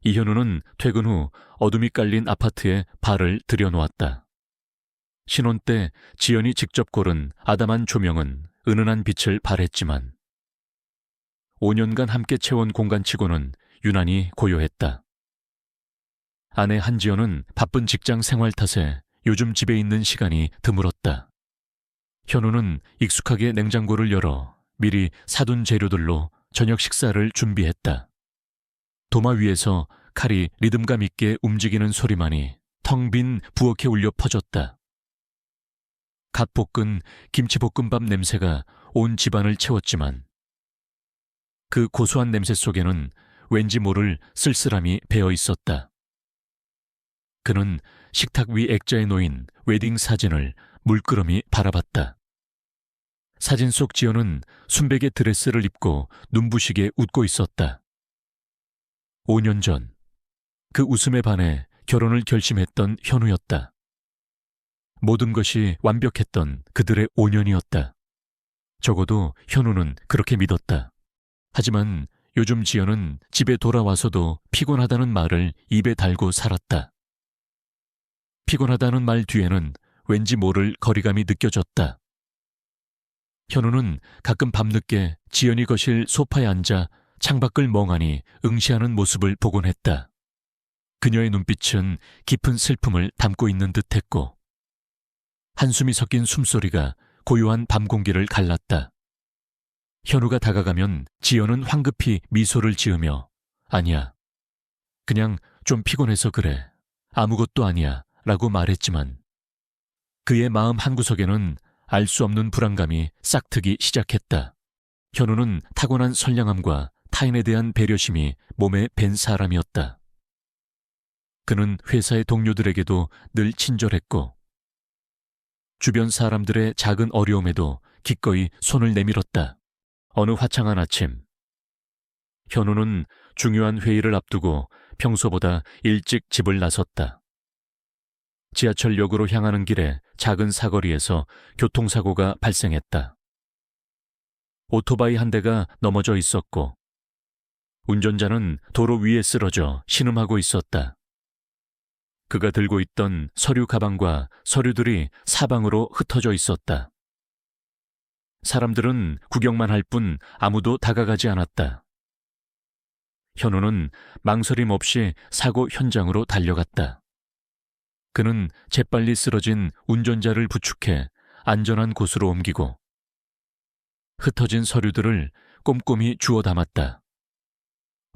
이현우는 퇴근 후 어둠이 깔린 아파트에 발을 들여놓았다. 신혼 때 지연이 직접 고른 아담한 조명은 은은한 빛을 발했지만 5년간 함께 채운 공간치고는 유난히 고요했다. 아내 한지연은 바쁜 직장 생활 탓에 요즘 집에 있는 시간이 드물었다. 현우는 익숙하게 냉장고를 열어 미리 사둔 재료들로 저녁 식사를 준비했다. 도마 위에서 칼이 리듬감 있게 움직이는 소리만이 텅 빈 부엌에 울려 퍼졌다. 갓 볶은 김치볶음밥 냄새가 온 집안을 채웠지만 그 고소한 냄새 속에는 왠지 모를 쓸쓸함이 배어 있었다. 그는 식탁 위 액자에 놓인 웨딩 사진을 물끄러미 바라봤다. 사진 속 지연은 순백의 드레스를 입고 눈부시게 웃고 있었다. 5년 전, 그 웃음에 반해 결혼을 결심했던 현우였다. 모든 것이 완벽했던 그들의 5년이었다. 적어도 현우는 그렇게 믿었다. 하지만 요즘 지연은 집에 돌아와서도 피곤하다는 말을 입에 달고 살았다. 피곤하다는 말 뒤에는 왠지 모를 거리감이 느껴졌다. 현우는 가끔 밤늦게 지연이 거실 소파에 앉아 창밖을 멍하니 응시하는 모습을 보곤 했다. 그녀의 눈빛은 깊은 슬픔을 담고 있는 듯했고 한숨이 섞인 숨소리가 고요한 밤 공기를 갈랐다. 현우가 다가가면 지연은 황급히 미소를 지으며 아니야, 그냥 좀 피곤해서 그래, 아무것도 아니야 라고 말했지만 그의 마음 한구석에는 알 수 없는 불안감이 싹트기 시작했다. 현우는 타고난 선량함과 타인에 대한 배려심이 몸에 밴 사람이었다. 그는 회사의 동료들에게도 늘 친절했고 주변 사람들의 작은 어려움에도 기꺼이 손을 내밀었다. 어느 화창한 아침, 현우는 중요한 회의를 앞두고 평소보다 일찍 집을 나섰다. 지하철역으로 향하는 길에 작은 사거리에서 교통사고가 발생했다. 오토바이 한 대가 넘어져 있었고 운전자는 도로 위에 쓰러져 신음하고 있었다. 그가 들고 있던 서류 가방과 서류들이 사방으로 흩어져 있었다. 사람들은 구경만 할 뿐 아무도 다가가지 않았다. 현우는 망설임 없이 사고 현장으로 달려갔다. 그는 재빨리 쓰러진 운전자를 부축해 안전한 곳으로 옮기고 흩어진 서류들을 꼼꼼히 주워 담았다.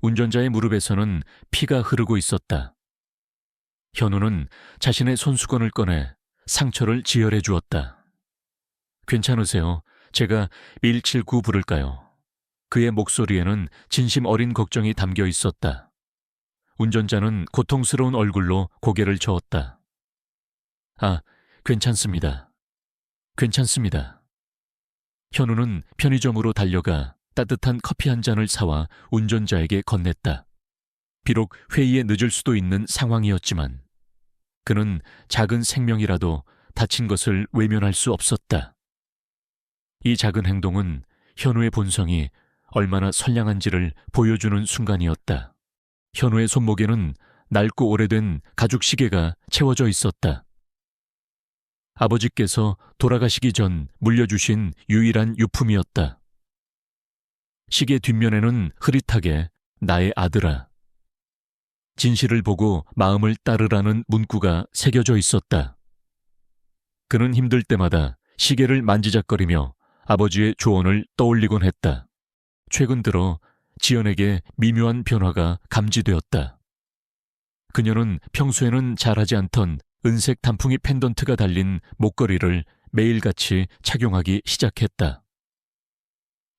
운전자의 무릎에서는 피가 흐르고 있었다. 현우는 자신의 손수건을 꺼내 상처를 지혈해 주었다. 괜찮으세요? 제가 179 부를까요? 그의 목소리에는 진심 어린 걱정이 담겨 있었다. 운전자는 고통스러운 얼굴로 고개를 저었다. 아, 괜찮습니다. 괜찮습니다. 현우는 편의점으로 달려가 따뜻한 커피 한 잔을 사와 운전자에게 건넸다. 비록 회의에 늦을 수도 있는 상황이었지만 그는 작은 생명이라도 다친 것을 외면할 수 없었다. 이 작은 행동은 현우의 본성이 얼마나 선량한지를 보여주는 순간이었다. 현우의 손목에는 낡고 오래된 가죽 시계가 채워져 있었다. 아버지께서 돌아가시기 전 물려주신 유일한 유품이었다. 시계 뒷면에는 흐릿하게 나의 아들아, 진실을 보고 마음을 따르라는 문구가 새겨져 있었다. 그는 힘들 때마다 시계를 만지작거리며 아버지의 조언을 떠올리곤 했다. 최근 들어 지연에게 미묘한 변화가 감지되었다. 그녀는 평소에는 잘하지 않던 은색 단풍이 펜던트가 달린 목걸이를 매일같이 착용하기 시작했다.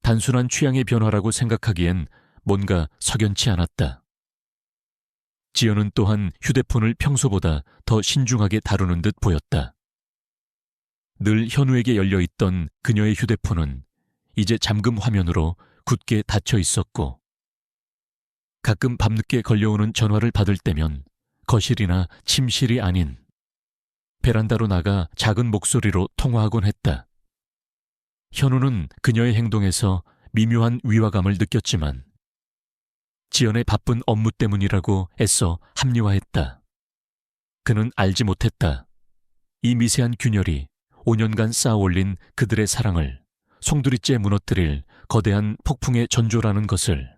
단순한 취향의 변화라고 생각하기엔 뭔가 석연치 않았다. 지연은 또한 휴대폰을 평소보다 더 신중하게 다루는 듯 보였다. 늘 현우에게 열려있던 그녀의 휴대폰은 이제 잠금 화면으로 굳게 닫혀 있었고 가끔 밤늦게 걸려오는 전화를 받을 때면 거실이나 침실이 아닌 베란다로 나가 작은 목소리로 통화하곤 했다. 현우는 그녀의 행동에서 미묘한 위화감을 느꼈지만 지연의 바쁜 업무 때문이라고 애써 합리화했다. 그는 알지 못했다. 이 미세한 균열이 5년간 쌓아올린 그들의 사랑을 송두리째 무너뜨릴 거대한 폭풍의 전조라는 것을.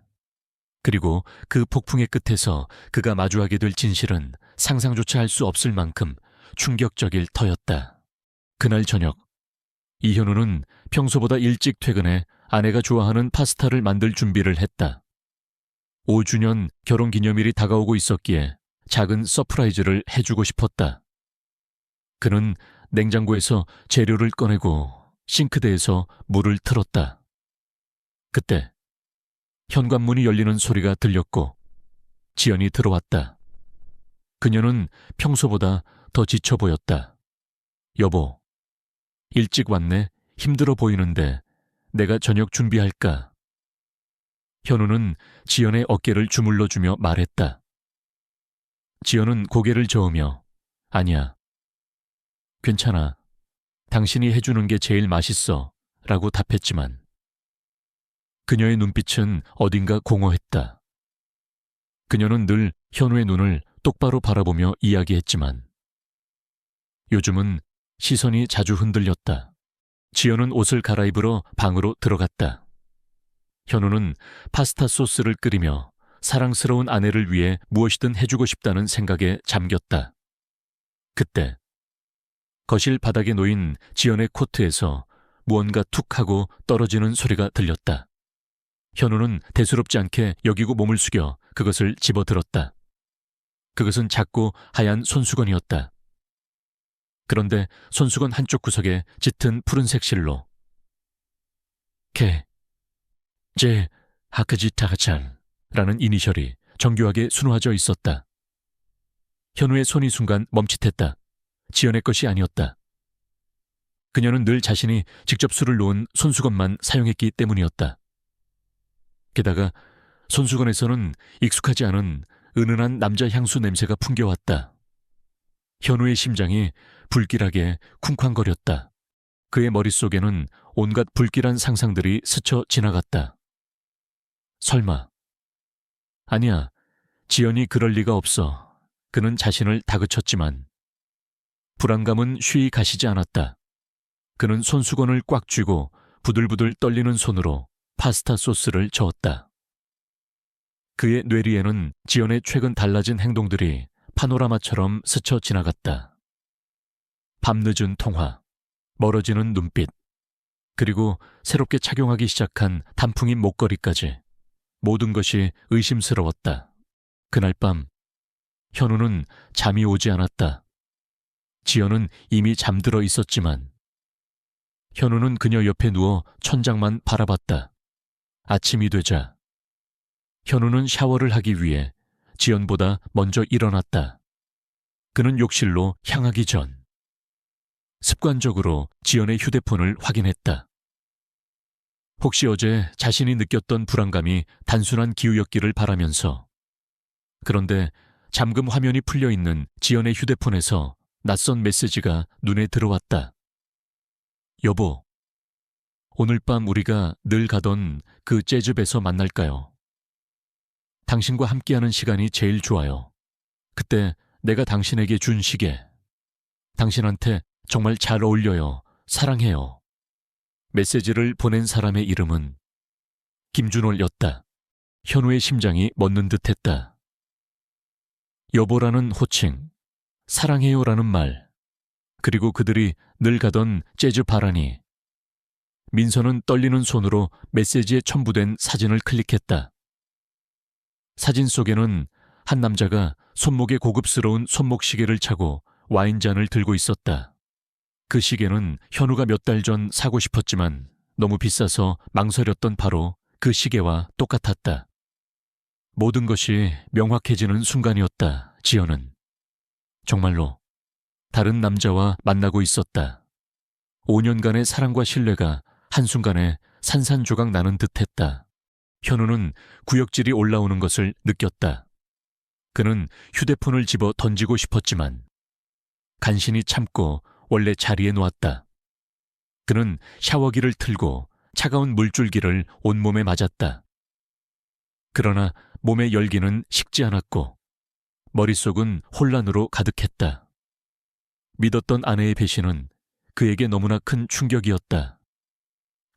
그리고 그 폭풍의 끝에서 그가 마주하게 될 진실은 상상조차 할 수 없을 만큼 충격적일 터였다. 그날 저녁, 이현우는 평소보다 일찍 퇴근해 아내가 좋아하는 파스타를 만들 준비를 했다. 5주년 결혼기념일이 다가오고 있었기에 작은 서프라이즈를 해주고 싶었다. 그는 냉장고에서 재료를 꺼내고 싱크대에서 물을 틀었다. 그때 현관문이 열리는 소리가 들렸고 지연이 들어왔다. 그녀는 평소보다 더 지쳐 보였다. 여보, 일찍 왔네. 힘들어 보이는데 내가 저녁 준비할까? 현우는 지연의 어깨를 주물러주며 말했다. 지연은 고개를 저으며 아니야. 괜찮아. 당신이 해주는 게 제일 맛있어. 라고 답했지만 그녀의 눈빛은 어딘가 공허했다. 그녀는 늘 현우의 눈을 똑바로 바라보며 이야기했지만 요즘은 시선이 자주 흔들렸다. 지연은 옷을 갈아입으러 방으로 들어갔다. 현우는 파스타 소스를 끓이며 사랑스러운 아내를 위해 무엇이든 해주고 싶다는 생각에 잠겼다. 그때 거실 바닥에 놓인 지연의 코트에서 무언가 툭 하고 떨어지는 소리가 들렸다. 현우는 대수롭지 않게 여기고 몸을 숙여 그것을 집어들었다. 그것은 작고 하얀 손수건이었다. 그런데 손수건 한쪽 구석에 짙은 푸른색 실로 제 하크지타가찬 라는 이니셜이 정교하게 수놓아져 있었다. 현우의 손이 순간 멈칫했다. 지연의 것이 아니었다. 그녀는 늘 자신이 직접 술을 놓은 손수건만 사용했기 때문이었다. 게다가 손수건에서는 익숙하지 않은 은은한 남자 향수 냄새가 풍겨왔다. 현우의 심장이 불길하게 쿵쾅거렸다. 그의 머릿속에는 온갖 불길한 상상들이 스쳐 지나갔다. 설마. 아니야, 지연이 그럴 리가 없어. 그는 자신을 다그쳤지만 불안감은 쉬이 가시지 않았다. 그는 손수건을 꽉 쥐고 부들부들 떨리는 손으로 파스타 소스를 저었다. 그의 뇌리에는 지연의 최근 달라진 행동들이 파노라마처럼 스쳐 지나갔다. 밤늦은 통화, 멀어지는 눈빛, 그리고 새롭게 착용하기 시작한 단풍인 목걸이까지 모든 것이 의심스러웠다. 그날 밤 현우는 잠이 오지 않았다. 지연은 이미 잠들어 있었지만 현우는 그녀 옆에 누워 천장만 바라봤다. 아침이 되자 현우는 샤워를 하기 위해 지연보다 먼저 일어났다. 그는 욕실로 향하기 전 습관적으로 지연의 휴대폰을 확인했다. 혹시 어제 자신이 느꼈던 불안감이 단순한 기우였기를 바라면서. 그런데 잠금 화면이 풀려있는 지연의 휴대폰에서 낯선 메시지가 눈에 들어왔다. 여보, 오늘 밤 우리가 늘 가던 그 재즈집에서 만날까요? 당신과 함께하는 시간이 제일 좋아요. 그때 내가 당신에게 준 시계. 당신한테 정말 잘 어울려요. 사랑해요. 메시지를 보낸 사람의 이름은 김준호였다. 현우의 심장이 멎는 듯했다. 여보라는 호칭, 사랑해요라는 말, 그리고 그들이 늘 가던 재즈 바라니. 민서는 떨리는 손으로 메시지에 첨부된 사진을 클릭했다. 사진 속에는 한 남자가 손목에 고급스러운 손목시계를 차고 와인잔을 들고 있었다. 그 시계는 현우가 몇 달 전 사고 싶었지만 너무 비싸서 망설였던 바로 그 시계와 똑같았다. 모든 것이 명확해지는 순간이었다. 지연은 정말로 다른 남자와 만나고 있었다. 5년간의 사랑과 신뢰가 한순간에 산산조각 나는 듯했다. 현우는 구역질이 올라오는 것을 느꼈다. 그는 휴대폰을 집어 던지고 싶었지만 간신히 참고 원래 자리에 놓았다. 그는 샤워기를 틀고 차가운 물줄기를 온몸에 맞았다. 그러나 몸의 열기는 식지 않았고 머릿속은 혼란으로 가득했다. 믿었던 아내의 배신은 그에게 너무나 큰 충격이었다.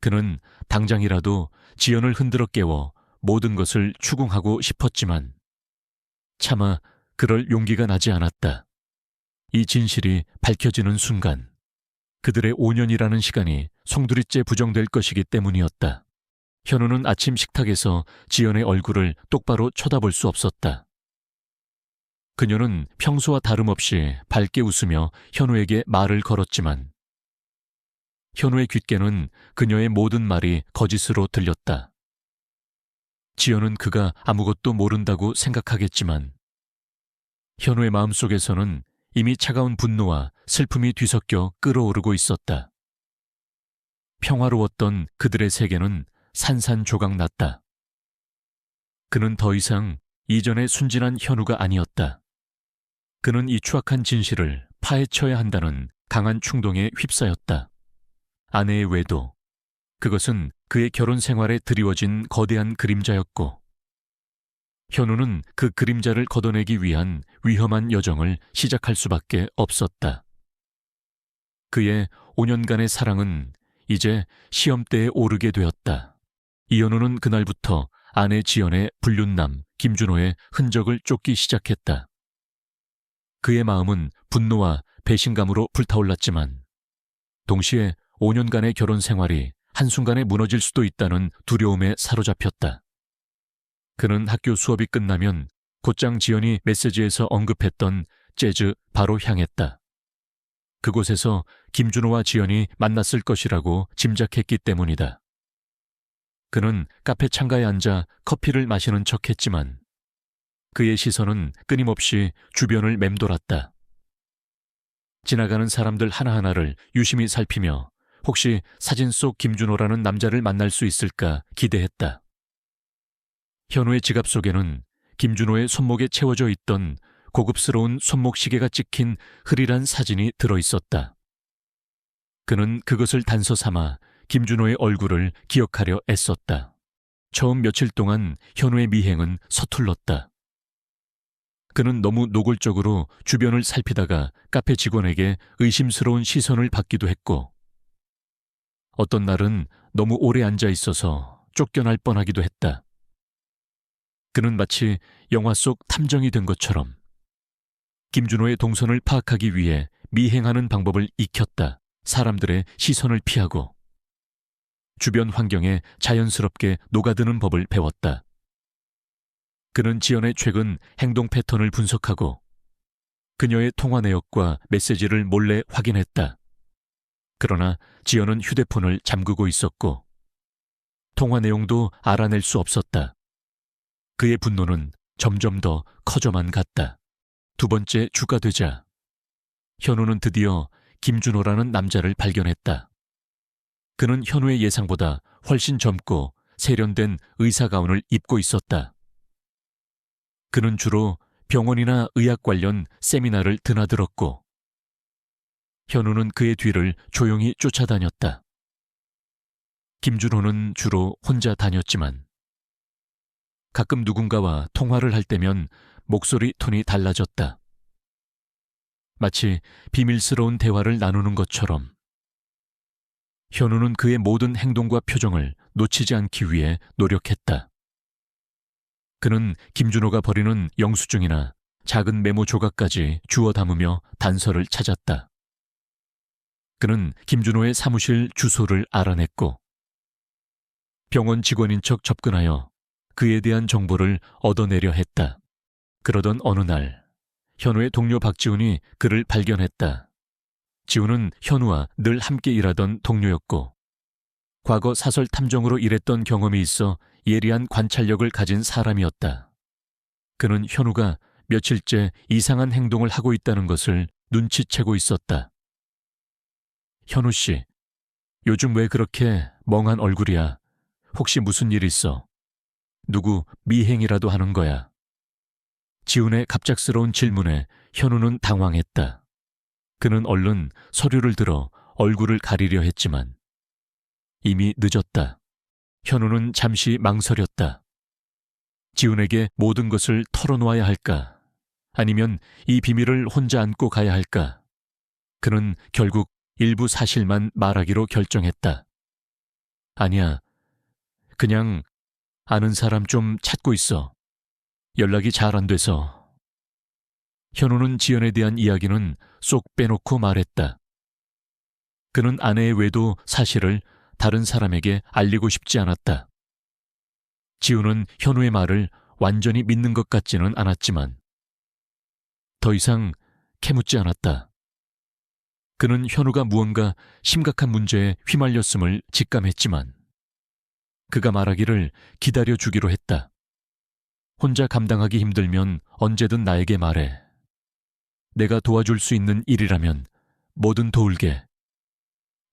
그는 당장이라도 지연을 흔들어 깨워 모든 것을 추궁하고 싶었지만 차마 그럴 용기가 나지 않았다. 이 진실이 밝혀지는 순간 그들의 5년이라는 시간이 송두리째 부정될 것이기 때문이었다. 현우는 아침 식탁에서 지연의 얼굴을 똑바로 쳐다볼 수 없었다. 그녀는 평소와 다름없이 밝게 웃으며 현우에게 말을 걸었지만 현우의 귓게는 그녀의 모든 말이 거짓으로 들렸다. 지연은 그가 아무것도 모른다고 생각하겠지만 현우의 마음속에서는 이미 차가운 분노와 슬픔이 뒤섞여 끓어오르고 있었다. 평화로웠던 그들의 세계는 산산조각났다. 그는 더 이상 이전의 순진한 현우가 아니었다. 그는 이 추악한 진실을 파헤쳐야 한다는 강한 충동에 휩싸였다. 아내의 외도, 그것은 그의 결혼 생활에 드리워진 거대한 그림자였고 현우는 그 그림자를 걷어내기 위한 위험한 여정을 시작할 수밖에 없었다. 그의 5년간의 사랑은 이제 시험대에 오르게 되었다. 이현우는 그날부터 아내 지연의 불륜남 김준호의 흔적을 쫓기 시작했다. 그의 마음은 분노와 배신감으로 불타올랐지만 동시에 5년간의 결혼 생활이 한순간에 무너질 수도 있다는 두려움에 사로잡혔다. 그는 학교 수업이 끝나면 곧장 지연이 메시지에서 언급했던 재즈 바로 향했다. 그곳에서 김준호와 지연이 만났을 것이라고 짐작했기 때문이다. 그는 카페 창가에 앉아 커피를 마시는 척했지만 그의 시선은 끊임없이 주변을 맴돌았다. 지나가는 사람들 하나하나를 유심히 살피며 혹시 사진 속 김준호라는 남자를 만날 수 있을까 기대했다. 현우의 지갑 속에는 김준호의 손목에 채워져 있던 고급스러운 손목시계가 찍힌 흐릿한 사진이 들어있었다. 그는 그것을 단서 삼아 김준호의 얼굴을 기억하려 애썼다. 처음 며칠 동안 현우의 미행은 서툴렀다. 그는 너무 노골적으로 주변을 살피다가 카페 직원에게 의심스러운 시선을 받기도 했고 어떤 날은 너무 오래 앉아 있어서 쫓겨날 뻔하기도 했다. 그는 마치 영화 속 탐정이 된 것처럼 김준호의 동선을 파악하기 위해 미행하는 방법을 익혔다. 사람들의 시선을 피하고 주변 환경에 자연스럽게 녹아드는 법을 배웠다. 그는 지연의 최근 행동 패턴을 분석하고 그녀의 통화 내역과 메시지를 몰래 확인했다. 그러나 지연은 휴대폰을 잠그고 있었고 통화 내용도 알아낼 수 없었다. 그의 분노는 점점 더 커져만 갔다. 두 번째 주가 되자 현우는 드디어 김준호라는 남자를 발견했다. 그는 현우의 예상보다 훨씬 젊고 세련된 의사 가운을 입고 있었다. 그는 주로 병원이나 의학 관련 세미나를 드나들었고 현우는 그의 뒤를 조용히 쫓아다녔다. 김준호는 주로 혼자 다녔지만 가끔 누군가와 통화를 할 때면 목소리 톤이 달라졌다. 마치 비밀스러운 대화를 나누는 것처럼 현우는 그의 모든 행동과 표정을 놓치지 않기 위해 노력했다. 그는 김준호가 버리는 영수증이나 작은 메모 조각까지 주워 담으며 단서를 찾았다. 그는 김준호의 사무실 주소를 알아냈고 병원 직원인 척 접근하여 그에 대한 정보를 얻어내려 했다. 그러던 어느 날 현우의 동료 박지훈이 그를 발견했다. 지훈은 현우와 늘 함께 일하던 동료였고 과거 사설 탐정으로 일했던 경험이 있어 예리한 관찰력을 가진 사람이었다. 그는 현우가 며칠째 이상한 행동을 하고 있다는 것을 눈치채고 있었다. 현우 씨, 요즘 왜 그렇게 멍한 얼굴이야? 혹시 무슨 일 있어? 누구 미행이라도 하는 거야? 지훈의 갑작스러운 질문에 현우는 당황했다. 그는 얼른 서류를 들어 얼굴을 가리려 했지만 이미 늦었다. 현우는 잠시 망설였다. 지훈에게 모든 것을 털어놓아야 할까? 아니면 이 비밀을 혼자 안고 가야 할까? 그는 결국 일부 사실만 말하기로 결정했다. 아니야, 그냥 아는 사람 좀 찾고 있어. 연락이 잘 안 돼서. 현우는 지연에 대한 이야기는 쏙 빼놓고 말했다. 그는 아내의 외도 사실을 다른 사람에게 알리고 싶지 않았다. 지훈은 현우의 말을 완전히 믿는 것 같지는 않았지만 더 이상 캐묻지 않았다. 그는 현우가 무언가 심각한 문제에 휘말렸음을 직감했지만 그가 말하기를 기다려주기로 했다. 혼자 감당하기 힘들면 언제든 나에게 말해. 내가 도와줄 수 있는 일이라면 뭐든 도울게.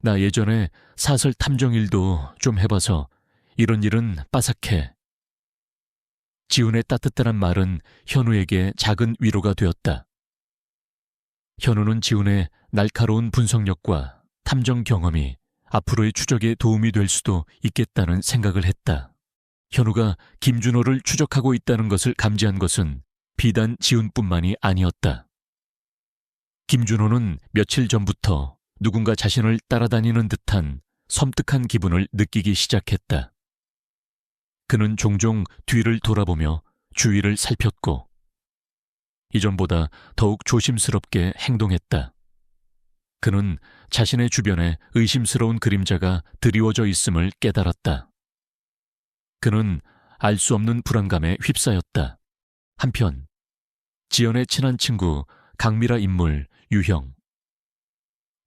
나 예전에 사설 탐정 일도 좀 해봐서 이런 일은 빠삭해. 지훈의 따뜻한 말은 현우에게 작은 위로가 되었다. 현우는 지훈의 날카로운 분석력과 탐정 경험이 앞으로의 추적에 도움이 될 수도 있겠다는 생각을 했다. 현우가 김준호를 추적하고 있다는 것을 감지한 것은 비단 지훈뿐만이 아니었다. 김준호는 며칠 전부터 누군가 자신을 따라다니는 듯한 섬뜩한 기분을 느끼기 시작했다. 그는 종종 뒤를 돌아보며 주위를 살폈고 이전보다 더욱 조심스럽게 행동했다. 그는 자신의 주변에 의심스러운 그림자가 드리워져 있음을 깨달았다. 그는 알 수 없는 불안감에 휩싸였다. 한편 지연의 친한 친구 강미라 인물 유형.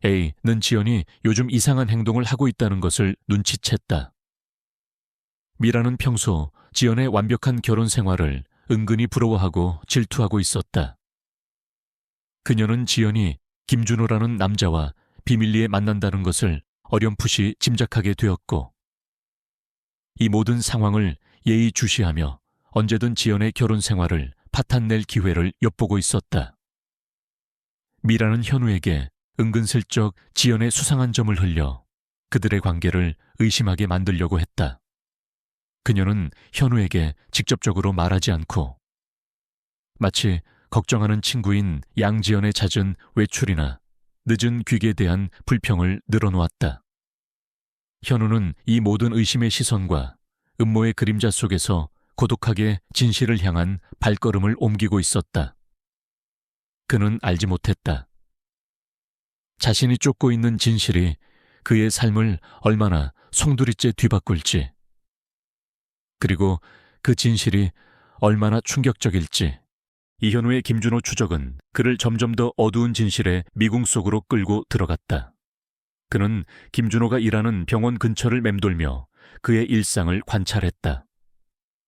A는 지연이 요즘 이상한 행동을 하고 있다는 것을 눈치챘다. 미라는 평소 지연의 완벽한 결혼 생활을 은근히 부러워하고 질투하고 있었다. 그녀는 지연이 김준호라는 남자와 비밀리에 만난다는 것을 어렴풋이 짐작하게 되었고 이 모든 상황을 예의주시하며 언제든 지연의 결혼 생활을 파탄낼 기회를 엿보고 있었다. 미라는 현우에게 은근슬쩍 지연의 수상한 점을 흘려 그들의 관계를 의심하게 만들려고 했다. 그녀는 현우에게 직접적으로 말하지 않고 마치 걱정하는 친구인 양지연의 잦은 외출이나 늦은 귀에 대한 불평을 늘어놓았다. 현우는 이 모든 의심의 시선과 음모의 그림자 속에서 고독하게 진실을 향한 발걸음을 옮기고 있었다. 그는 알지 못했다. 자신이 쫓고 있는 진실이 그의 삶을 얼마나 송두리째 뒤바꿀지, 그리고 그 진실이 얼마나 충격적일지. 이현우의 김준호 추적은 그를 점점 더 어두운 진실의 미궁 속으로 끌고 들어갔다. 그는 김준호가 일하는 병원 근처를 맴돌며 그의 일상을 관찰했다.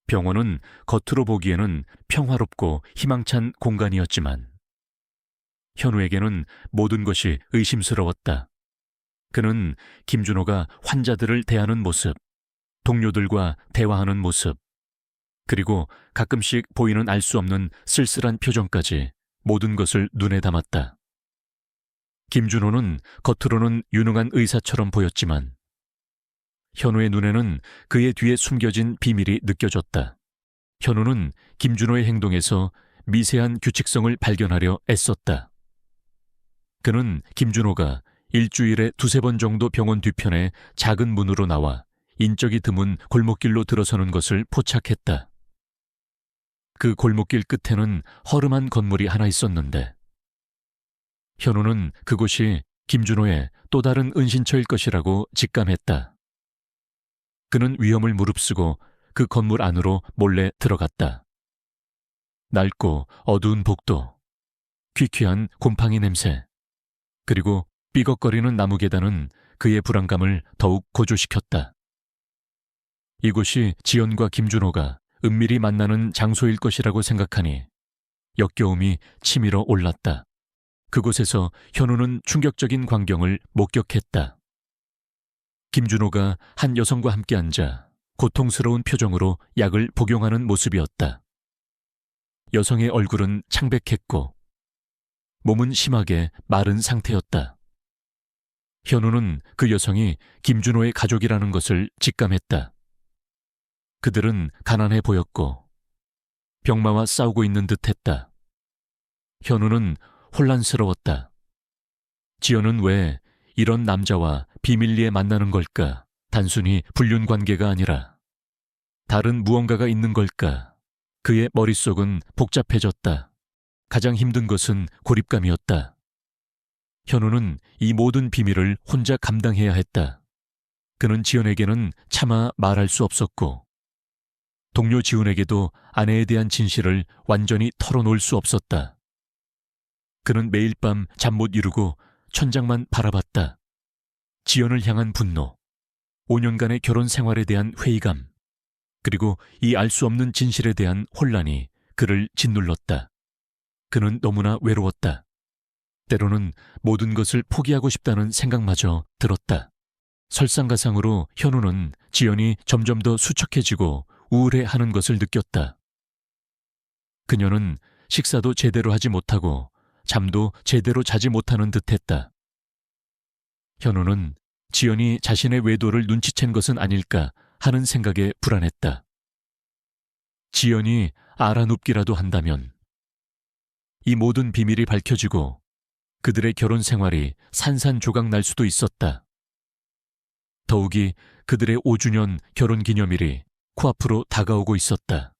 병원은 겉으로 보기에는 평화롭고 희망찬 공간이었지만 현우에게는 모든 것이 의심스러웠다. 그는 김준호가 환자들을 대하는 모습, 동료들과 대화하는 모습, 그리고 가끔씩 보이는 알 수 없는 쓸쓸한 표정까지 모든 것을 눈에 담았다. 김준호는 겉으로는 유능한 의사처럼 보였지만 현우의 눈에는 그의 뒤에 숨겨진 비밀이 느껴졌다. 현우는 김준호의 행동에서 미세한 규칙성을 발견하려 애썼다. 그는 김준호가 일주일에 2~3번 정도 병원 뒤편에 작은 문으로 나와 인적이 드문 골목길로 들어서는 것을 포착했다. 그 골목길 끝에는 허름한 건물이 하나 있었는데 현우는 그곳이 김준호의 또 다른 은신처일 것이라고 직감했다. 그는 위험을 무릅쓰고 그 건물 안으로 몰래 들어갔다. 낡고 어두운 복도, 퀴퀴한 곰팡이 냄새, 그리고 삐걱거리는 나무 계단은 그의 불안감을 더욱 고조시켰다. 이곳이 지연과 김준호가 은밀히 만나는 장소일 것이라고 생각하니 역겨움이 치밀어 올랐다. 그곳에서 현우는 충격적인 광경을 목격했다. 김준호가 한 여성과 함께 앉아 고통스러운 표정으로 약을 복용하는 모습이었다. 여성의 얼굴은 창백했고 몸은 심하게 마른 상태였다. 현우는 그 여성이 김준호의 가족이라는 것을 직감했다. 그들은 가난해 보였고 병마와 싸우고 있는 듯했다. 현우는 혼란스러웠다. 지연은 왜 이런 남자와 비밀리에 만나는 걸까? 단순히 불륜 관계가 아니라 다른 무언가가 있는 걸까? 그의 머릿속은 복잡해졌다. 가장 힘든 것은 고립감이었다. 현우는 이 모든 비밀을 혼자 감당해야 했다. 그는 지연에게는 차마 말할 수 없었고, 동료 지훈에게도 아내에 대한 진실을 완전히 털어놓을 수 없었다. 그는 매일 밤 잠 못 이루고 천장만 바라봤다. 지연을 향한 분노, 5년간의 결혼 생활에 대한 회의감, 그리고 이 알 수 없는 진실에 대한 혼란이 그를 짓눌렀다. 그는 너무나 외로웠다. 때로는 모든 것을 포기하고 싶다는 생각마저 들었다. 설상가상으로 현우는 지연이 점점 더 수척해지고 우울해하는 것을 느꼈다. 그녀는 식사도 제대로 하지 못하고 잠도 제대로 자지 못하는 듯했다. 현우는 지연이 자신의 외도를 눈치챈 것은 아닐까 하는 생각에 불안했다. 지연이 알아눕기라도 한다면 이 모든 비밀이 밝혀지고 그들의 결혼 생활이 산산조각 날 수도 있었다. 더욱이 그들의 5주년 결혼기념일이 코앞으로 다가오고 있었다.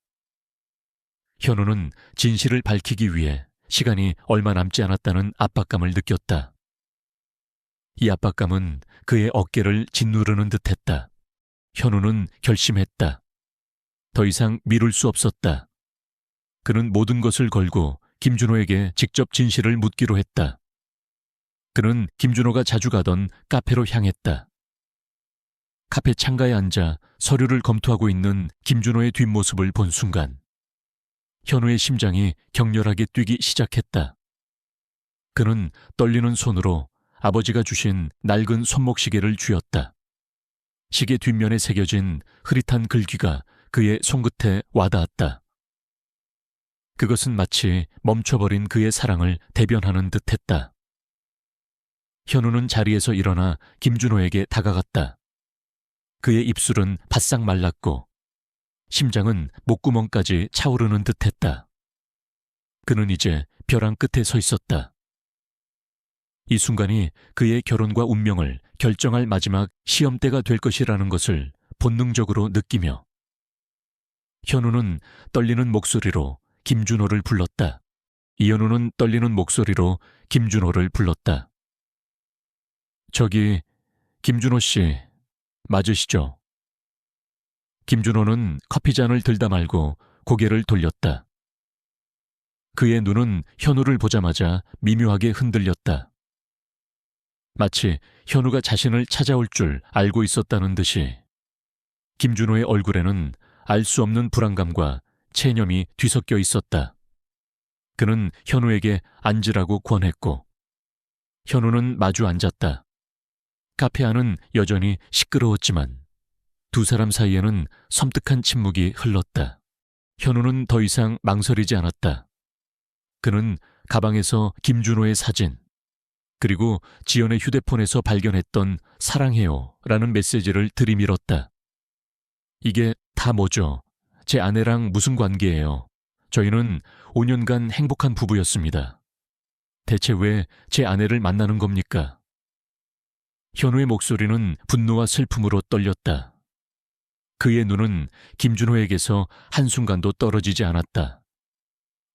현우는 진실을 밝히기 위해 시간이 얼마 남지 않았다는 압박감을 느꼈다. 이 압박감은 그의 어깨를 짓누르는 듯했다. 현우는 결심했다. 더 이상 미룰 수 없었다. 그는 모든 것을 걸고 김준호에게 직접 진실을 묻기로 했다. 그는 김준호가 자주 가던 카페로 향했다. 카페 창가에 앉아 서류를 검토하고 있는 김준호의 뒷모습을 본 순간 현우의 심장이 격렬하게 뛰기 시작했다. 그는 떨리는 손으로 아버지가 주신 낡은 손목시계를 쥐었다. 시계 뒷면에 새겨진 흐릿한 글귀가 그의 손끝에 와닿았다. 그것은 마치 멈춰버린 그의 사랑을 대변하는 듯했다. 현우는 자리에서 일어나 김준호에게 다가갔다. 그의 입술은 바싹 말랐고 심장은 목구멍까지 차오르는 듯했다. 그는 이제 벼랑 끝에 서 있었다. 이 순간이 그의 결혼과 운명을 결정할 마지막 시험대가 될 것이라는 것을 본능적으로 느끼며 현우는 떨리는 목소리로 김준호를 불렀다. 이현우는 떨리는 목소리로 김준호를 불렀다. 저기 김준호 씨 맞으시죠? 김준호는 커피잔을 들다 말고 고개를 돌렸다. 그의 눈은 현우를 보자마자 미묘하게 흔들렸다. 마치 현우가 자신을 찾아올 줄 알고 있었다는 듯이 김준호의 얼굴에는 알 수 없는 불안감과 체념이 뒤섞여 있었다. 그는 현우에게 앉으라고 권했고 현우는 마주 앉았다. 카페 안은 여전히 시끄러웠지만 두 사람 사이에는 섬뜩한 침묵이 흘렀다. 현우는 더 이상 망설이지 않았다. 그는 가방에서 김준호의 사진, 그리고 지연의 휴대폰에서 발견했던 사랑해요 라는 메시지를 들이밀었다. 이게 다 뭐죠? 제 아내랑 무슨 관계예요? 저희는 5년간 행복한 부부였습니다. 대체 왜 제 아내를 만나는 겁니까? 현우의 목소리는 분노와 슬픔으로 떨렸다. 그의 눈은 김준호에게서 한순간도 떨어지지 않았다.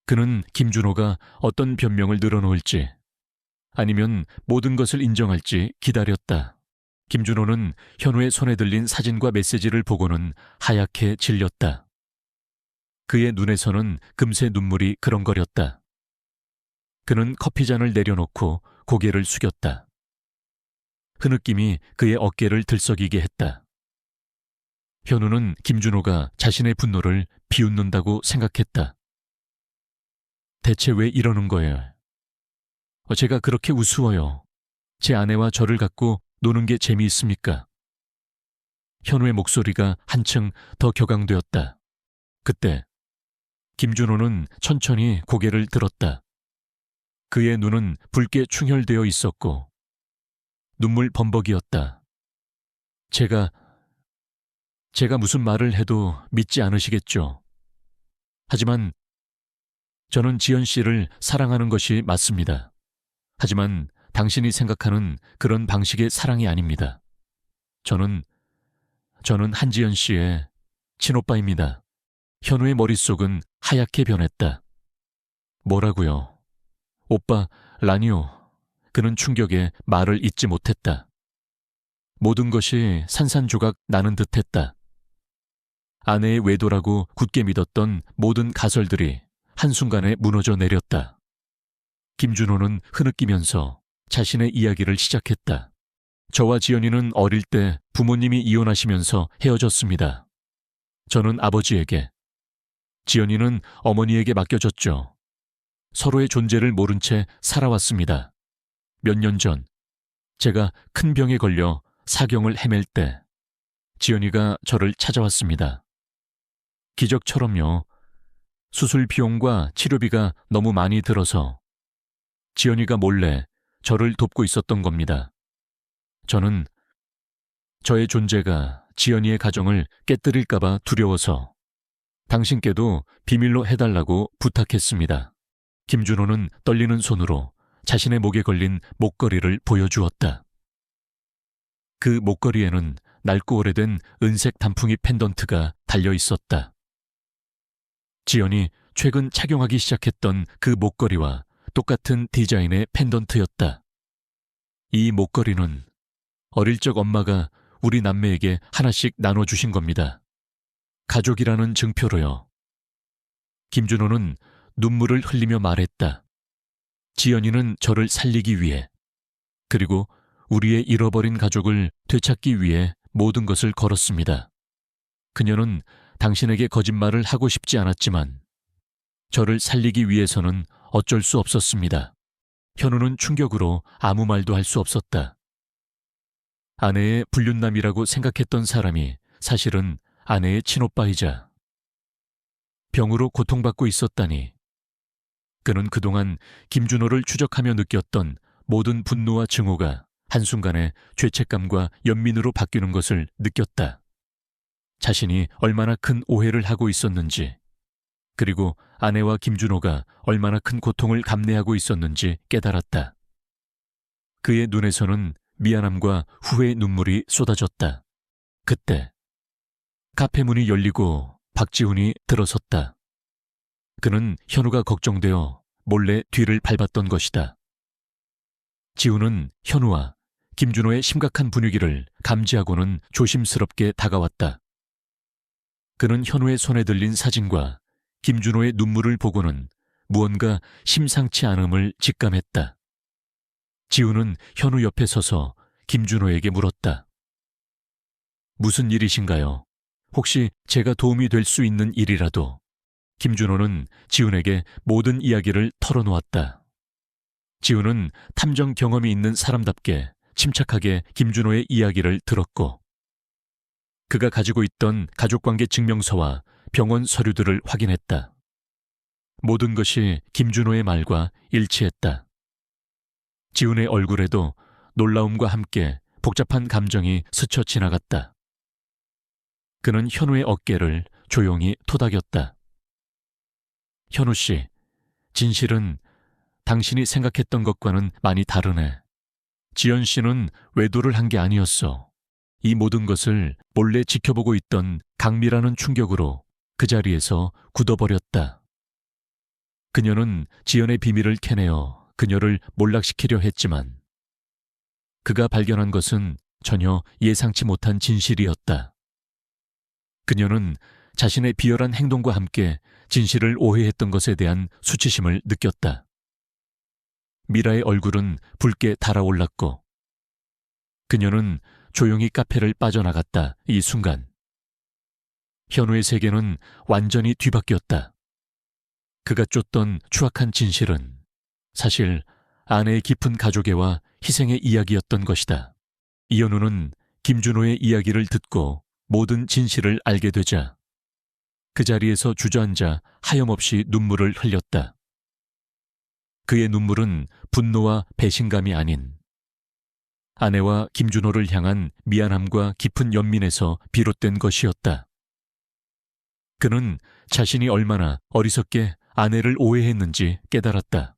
그는 김준호가 어떤 변명을 늘어놓을지 아니면 모든 것을 인정할지 기다렸다. 김준호는 현우의 손에 들린 사진과 메시지를 보고는 하얗게 질렸다. 그의 눈에서는 금세 눈물이 그렁거렸다. 그는 커피잔을 내려놓고 고개를 숙였다. 흐느낌이 그의 어깨를 들썩이게 했다. 현우는 김준호가 자신의 분노를 비웃는다고 생각했다. 대체 왜 이러는 거예요? 제가 그렇게 우스워요. 제 아내와 저를 갖고 노는 게 재미있습니까? 현우의 목소리가 한층 더 격앙되었다. 그때 김준호는 천천히 고개를 들었다. 그의 눈은 붉게 충혈되어 있었고 눈물 범벅이었다. 제가 무슨 말을 해도 믿지 않으시겠죠. 하지만 저는 지연 씨를 사랑하는 것이 맞습니다. 하지만 당신이 생각하는 그런 방식의 사랑이 아닙니다. 저는 한지연 씨의 친오빠입니다. 현우의 머릿속은 하얗게 변했다. 뭐라고요? 오빠, 라니오. 그는 충격에 말을 잇지 못했다. 모든 것이 산산조각 나는 듯했다. 아내의 외도라고 굳게 믿었던 모든 가설들이 한순간에 무너져 내렸다. 김준호는 흐느끼면서 자신의 이야기를 시작했다. 저와 지연이는 어릴 때 부모님이 이혼하시면서 헤어졌습니다. 저는 아버지에게, 지연이는 어머니에게 맡겨졌죠. 서로의 존재를 모른 채 살아왔습니다. 몇 년 전, 제가 큰 병에 걸려 사경을 헤맬 때 지연이가 저를 찾아왔습니다. 기적처럼요. 수술 비용과 치료비가 너무 많이 들어서 지연이가 몰래 저를 돕고 있었던 겁니다. 저는 저의 존재가 지연이의 가정을 깨뜨릴까봐 두려워서 당신께도 비밀로 해달라고 부탁했습니다. 김준호는 떨리는 손으로 자신의 목에 걸린 목걸이를 보여주었다. 그 목걸이에는 낡고 오래된 은색 단풍이 펜던트가 달려 있었다. 지연이 최근 착용하기 시작했던 그 목걸이와 똑같은 디자인의 펜던트였다. 이 목걸이는 어릴 적 엄마가 우리 남매에게 하나씩 나눠주신 겁니다. 가족이라는 증표로요. 김준호는 눈물을 흘리며 말했다. 지연이는 저를 살리기 위해, 그리고 우리의 잃어버린 가족을 되찾기 위해 모든 것을 걸었습니다. 그녀는 당신에게 거짓말을 하고 싶지 않았지만 저를 살리기 위해서는 어쩔 수 없었습니다. 현우는 충격으로 아무 말도 할 수 없었다. 아내의 불륜남이라고 생각했던 사람이 사실은 아내의 친오빠이자 병으로 고통받고 있었다니. 그는 그동안 김준호를 추적하며 느꼈던 모든 분노와 증오가 한순간에 죄책감과 연민으로 바뀌는 것을 느꼈다. 자신이 얼마나 큰 오해를 하고 있었는지, 그리고 아내와 김준호가 얼마나 큰 고통을 감내하고 있었는지 깨달았다. 그의 눈에서는 미안함과 후회의 눈물이 쏟아졌다. 그때 카페 문이 열리고 박지훈이 들어섰다. 그는 현우가 걱정되어 몰래 뒤를 밟았던 것이다. 지훈은 현우와 김준호의 심각한 분위기를 감지하고는 조심스럽게 다가왔다. 그는 현우의 손에 들린 사진과 김준호의 눈물을 보고는 무언가 심상치 않음을 직감했다. 지훈은 현우 옆에 서서 김준호에게 물었다. 무슨 일이신가요? 혹시 제가 도움이 될 수 있는 일이라도. 김준호는 지훈에게 모든 이야기를 털어놓았다. 지훈은 탐정 경험이 있는 사람답게 침착하게 김준호의 이야기를 들었고, 그가 가지고 있던 가족관계 증명서와 병원 서류들을 확인했다. 모든 것이 김준호의 말과 일치했다. 지훈의 얼굴에도 놀라움과 함께 복잡한 감정이 스쳐 지나갔다. 그는 현우의 어깨를 조용히 토닥였다. 현우 씨, 진실은 당신이 생각했던 것과는 많이 다르네. 지연 씨는 외도를 한 게 아니었어. 이 모든 것을 몰래 지켜보고 있던 강미라는 충격으로 그 자리에서 굳어버렸다. 그녀는 지연의 비밀을 캐내어 그녀를 몰락시키려 했지만 그가 발견한 것은 전혀 예상치 못한 진실이었다. 그녀는 자신의 비열한 행동과 함께 진실을 오해했던 것에 대한 수치심을 느꼈다. 미라의 얼굴은 붉게 달아올랐고 그녀는 조용히 카페를 빠져나갔다. 이 순간 현우의 세계는 완전히 뒤바뀌었다. 그가 쫓던 추악한 진실은 사실 아내의 깊은 가족애와 희생의 이야기였던 것이다. 이현우는 김준호의 이야기를 듣고 모든 진실을 알게 되자 그 자리에서 주저앉아 하염없이 눈물을 흘렸다. 그의 눈물은 분노와 배신감이 아닌 아내와 김준호를 향한 미안함과 깊은 연민에서 비롯된 것이었다. 그는 자신이 얼마나 어리석게 아내를 오해했는지 깨달았다.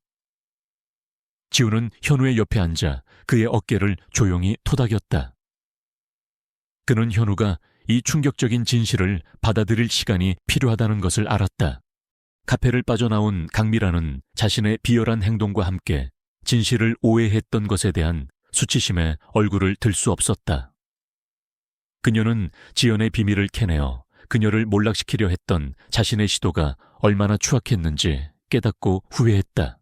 지우는 현우의 옆에 앉아 그의 어깨를 조용히 토닥였다. 그는 현우가 이 충격적인 진실을 받아들일 시간이 필요하다는 것을 알았다. 카페를 빠져나온 강미라는 자신의 비열한 행동과 함께 진실을 오해했던 것에 대한 수치심에 얼굴을 들 수 없었다. 그녀는 지연의 비밀을 캐내어 그녀를 몰락시키려 했던 자신의 시도가 얼마나 추악했는지 깨닫고 후회했다.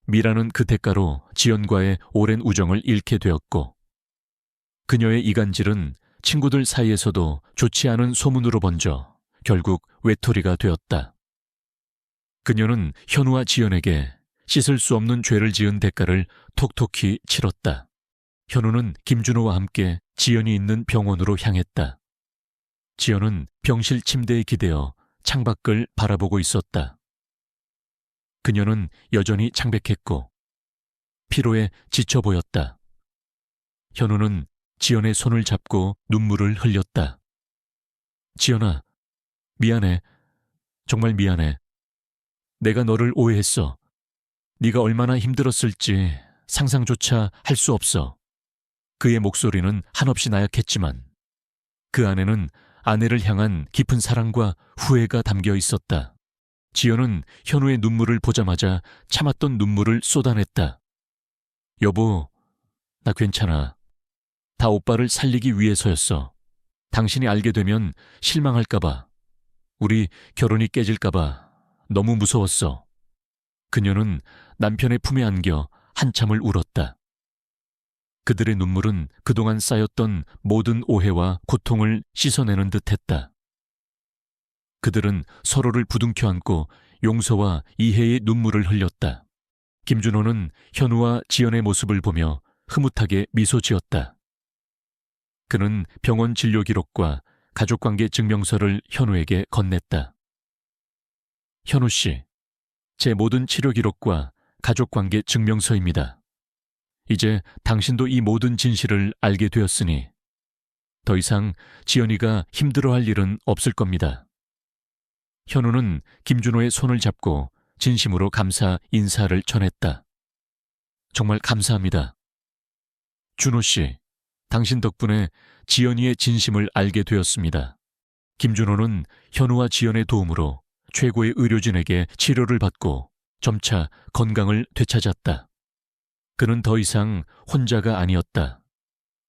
미라는 그 대가로 지연과의 오랜 우정을 잃게 되었고, 그녀의 이간질은 친구들 사이에서도 좋지 않은 소문으로 번져 결국 외톨이가 되었다. 그녀는 현우와 지연에게 씻을 수 없는 죄를 지은 대가를 톡톡히 치렀다. 현우는 김준호와 함께 지연이 있는 병원으로 향했다. 지연은 병실 침대에 기대어 창밖을 바라보고 있었다. 그녀는 여전히 창백했고 피로에 지쳐 보였다. 현우는 지연의 손을 잡고 눈물을 흘렸다. 지연아, 미안해. 정말 미안해. 내가 너를 오해했어. 네가 얼마나 힘들었을지 상상조차 할 수 없어. 그의 목소리는 한없이 나약했지만 그 안에는 아내를 향한 깊은 사랑과 후회가 담겨 있었다. 지연은 현우의 눈물을 보자마자 참았던 눈물을 쏟아냈다. 여보, 나 괜찮아. 다 오빠를 살리기 위해서였어. 당신이 알게 되면 실망할까봐, 우리 결혼이 깨질까봐 너무 무서웠어. 그녀는 남편의 품에 안겨 한참을 울었다. 그들의 눈물은 그동안 쌓였던 모든 오해와 고통을 씻어내는 듯했다. 그들은 서로를 부둥켜 안고 용서와 이해의 눈물을 흘렸다. 김준호는 현우와 지연의 모습을 보며 흐뭇하게 미소 지었다. 그는 병원 진료 기록과 가족관계 증명서를 현우에게 건넸다. 현우 씨, 제 모든 치료 기록과 가족관계 증명서입니다. 이제 당신도 이 모든 진실을 알게 되었으니 더 이상 지연이가 힘들어할 일은 없을 겁니다. 현우는 김준호의 손을 잡고 진심으로 감사 인사를 전했다. 정말 감사합니다. 준호 씨, 당신 덕분에 지연이의 진심을 알게 되었습니다. 김준호는 현우와 지연의 도움으로 최고의 의료진에게 치료를 받고 점차 건강을 되찾았다. 그는 더 이상 혼자가 아니었다.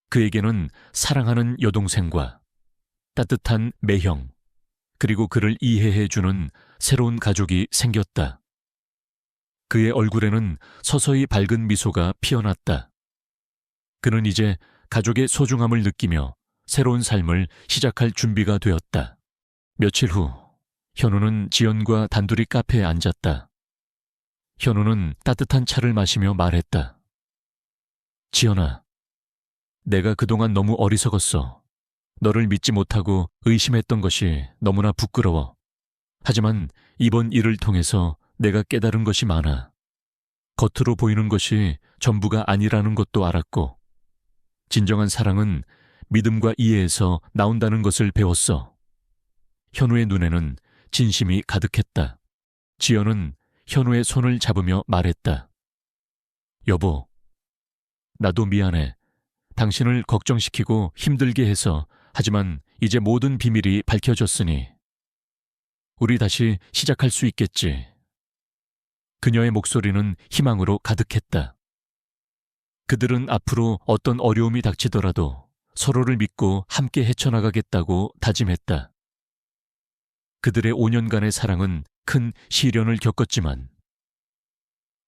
그에게는 사랑하는 여동생과 따뜻한 매형, 그리고 그를 이해해주는 새로운 가족이 생겼다. 그의 얼굴에는 서서히 밝은 미소가 피어났다. 그는 이제 가족의 소중함을 느끼며 새로운 삶을 시작할 준비가 되었다. 며칠 후, 현우는 지연과 단둘이 카페에 앉았다. 현우는 따뜻한 차를 마시며 말했다. 지연아, 내가 그동안 너무 어리석었어. 너를 믿지 못하고 의심했던 것이 너무나 부끄러워. 하지만 이번 일을 통해서 내가 깨달은 것이 많아. 겉으로 보이는 것이 전부가 아니라는 것도 알았고, 진정한 사랑은 믿음과 이해에서 나온다는 것을 배웠어. 현우의 눈에는 진심이 가득했다. 지연은 현우의 손을 잡으며 말했다. 여보, 나도 미안해. 당신을 걱정시키고 힘들게 해서. 하지만 이제 모든 비밀이 밝혀졌으니 우리 다시 시작할 수 있겠지. 그녀의 목소리는 희망으로 가득했다. 그들은 앞으로 어떤 어려움이 닥치더라도 서로를 믿고 함께 헤쳐나가겠다고 다짐했다. 그들의 5년간의 사랑은 큰 시련을 겪었지만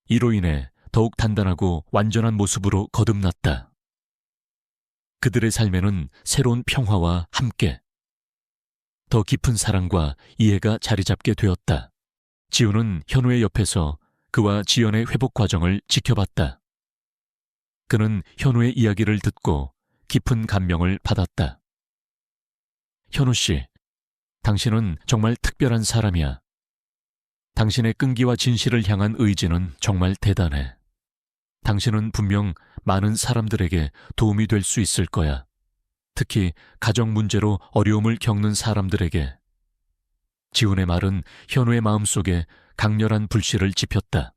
이로 인해 더욱 단단하고 완전한 모습으로 거듭났다. 그들의 삶에는 새로운 평화와 함께 더 깊은 사랑과 이해가 자리 잡게 되었다. 지우는 현우의 옆에서 그와 지연의 회복 과정을 지켜봤다. 그는 현우의 이야기를 듣고 깊은 감명을 받았다. 현우 씨, 당신은 정말 특별한 사람이야. 당신의 끈기와 진실을 향한 의지는 정말 대단해. 당신은 분명 많은 사람들에게 도움이 될 수 있을 거야. 특히 가정 문제로 어려움을 겪는 사람들에게. 지훈의 말은 현우의 마음속에 강렬한 불씨를 지폈다.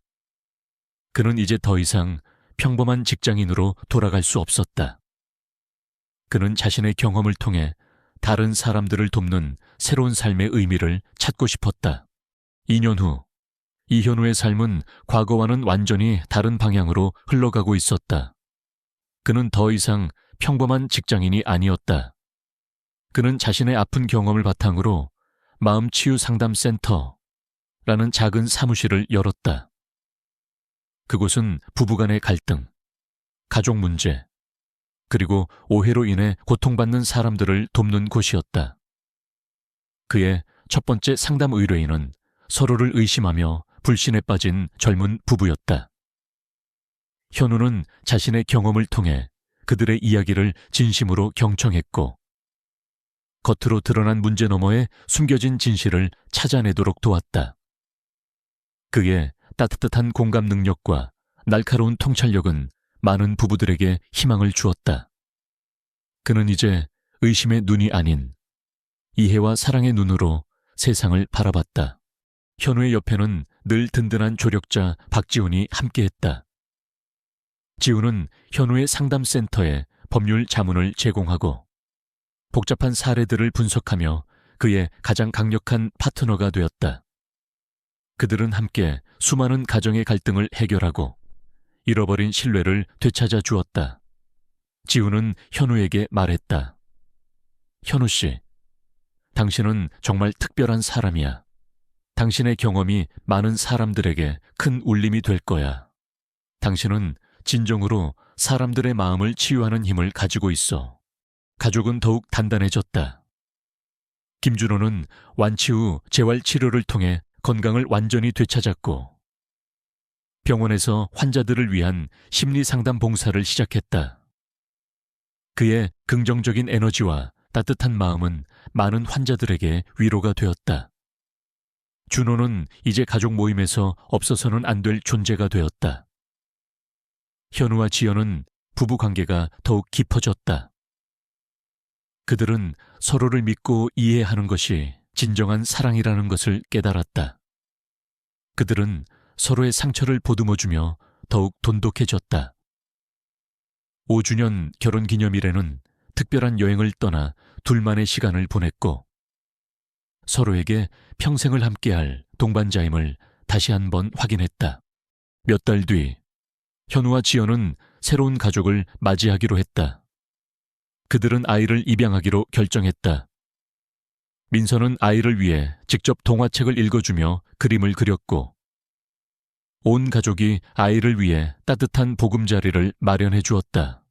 그는 이제 더 이상 평범한 직장인으로 돌아갈 수 없었다. 그는 자신의 경험을 통해 다른 사람들을 돕는 새로운 삶의 의미를 찾고 싶었다. 2년 후, 이현우의 삶은 과거와는 완전히 다른 방향으로 흘러가고 있었다. 그는 더 이상 평범한 직장인이 아니었다. 그는 자신의 아픈 경험을 바탕으로 마음치유상담센터라는 작은 사무실을 열었다. 그곳은 부부간의 갈등, 가족 문제, 그리고 오해로 인해 고통받는 사람들을 돕는 곳이었다. 그의 첫 번째 상담 의뢰인은 서로를 의심하며 불신에 빠진 젊은 부부였다. 현우는 자신의 경험을 통해 그들의 이야기를 진심으로 경청했고, 겉으로 드러난 문제 너머의 숨겨진 진실을 찾아내도록 도왔다. 그의 따뜻한 공감 능력과 날카로운 통찰력은 많은 부부들에게 희망을 주었다. 그는 이제 의심의 눈이 아닌 이해와 사랑의 눈으로 세상을 바라봤다. 현우의 옆에는 늘 든든한 조력자 박지훈이 함께했다. 지훈은 현우의 상담센터에 법률 자문을 제공하고 복잡한 사례들을 분석하며 그의 가장 강력한 파트너가 되었다. 그들은 함께 수많은 가정의 갈등을 해결하고 잃어버린 신뢰를 되찾아 주었다. 지훈은 현우에게 말했다. 현우 씨, 당신은 정말 특별한 사람이야. 당신의 경험이 많은 사람들에게 큰 울림이 될 거야. 당신은 진정으로 사람들의 마음을 치유하는 힘을 가지고 있어. 가족은 더욱 단단해졌다. 김준호는 완치 후 재활치료를 통해 건강을 완전히 되찾았고, 병원에서 환자들을 위한 심리상담 봉사를 시작했다. 그의 긍정적인 에너지와 따뜻한 마음은 많은 환자들에게 위로가 되었다. 준호는 이제 가족 모임에서 없어서는 안 될 존재가 되었다. 현우와 지연은 부부 관계가 더욱 깊어졌다. 그들은 서로를 믿고 이해하는 것이 진정한 사랑이라는 것을 깨달았다. 그들은 서로의 상처를 보듬어주며 더욱 돈독해졌다. 5주년 결혼기념일에는 특별한 여행을 떠나 둘만의 시간을 보냈고, 서로에게 평생을 함께할 동반자임을 다시 한번 확인했다. 몇 달 뒤, 현우와 지연은 새로운 가족을 맞이하기로 했다. 그들은 아이를 입양하기로 결정했다. 민서는 아이를 위해 직접 동화책을 읽어주며 그림을 그렸고, 온 가족이 아이를 위해 따뜻한 보금자리를 마련해 주었다.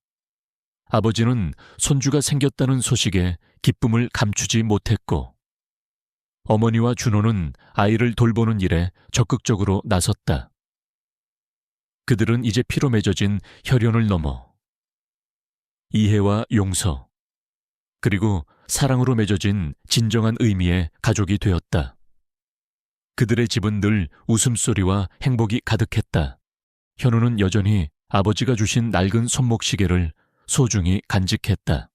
아버지는 손주가 생겼다는 소식에 기쁨을 감추지 못했고, 어머니와 준호는 아이를 돌보는 일에 적극적으로 나섰다. 그들은 이제 피로 맺어진 혈연을 넘어 이해와 용서, 그리고 사랑으로 맺어진 진정한 의미의 가족이 되었다. 그들의 집은 늘 웃음소리와 행복이 가득했다. 현우는 여전히 아버지가 주신 낡은 손목시계를 소중히 간직했다.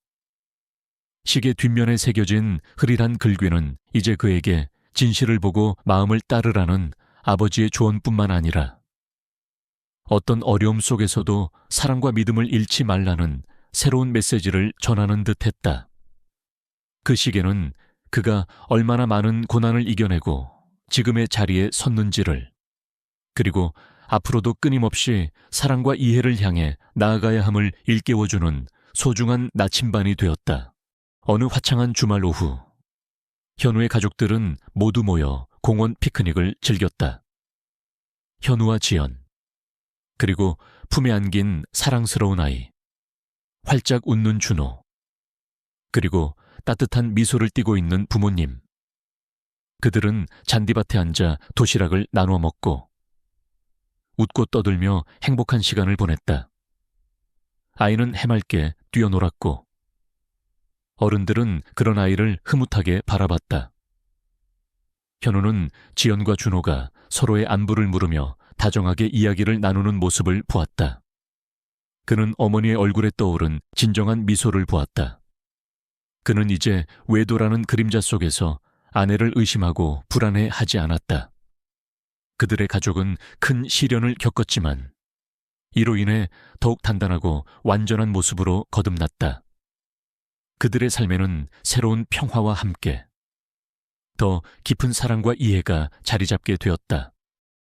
시계 뒷면에 새겨진 흐릿한 글귀는 이제 그에게 진실을 보고 마음을 따르라는 아버지의 조언뿐만 아니라 어떤 어려움 속에서도 사랑과 믿음을 잃지 말라는 새로운 메시지를 전하는 듯했다. 그 시계는 그가 얼마나 많은 고난을 이겨내고 지금의 자리에 섰는지를, 그리고 앞으로도 끊임없이 사랑과 이해를 향해 나아가야 함을 일깨워주는 소중한 나침반이 되었다. 어느 화창한 주말 오후, 현우의 가족들은 모두 모여 공원 피크닉을 즐겼다. 현우와 지연, 그리고 품에 안긴 사랑스러운 아이, 활짝 웃는 준호, 그리고 따뜻한 미소를 띠고 있는 부모님. 그들은 잔디밭에 앉아 도시락을 나누어 먹고 웃고 떠들며 행복한 시간을 보냈다. 아이는 해맑게 뛰어놀았고, 어른들은 그런 아이를 흐뭇하게 바라봤다. 현우는 지연과 준호가 서로의 안부를 물으며 다정하게 이야기를 나누는 모습을 보았다. 그는 어머니의 얼굴에 떠오른 진정한 미소를 보았다. 그는 이제 외도라는 그림자 속에서 아내를 의심하고 불안해하지 않았다. 그들의 가족은 큰 시련을 겪었지만 이로 인해 더욱 단단하고 완전한 모습으로 거듭났다. 그들의 삶에는 새로운 평화와 함께 더 깊은 사랑과 이해가 자리 잡게 되었다.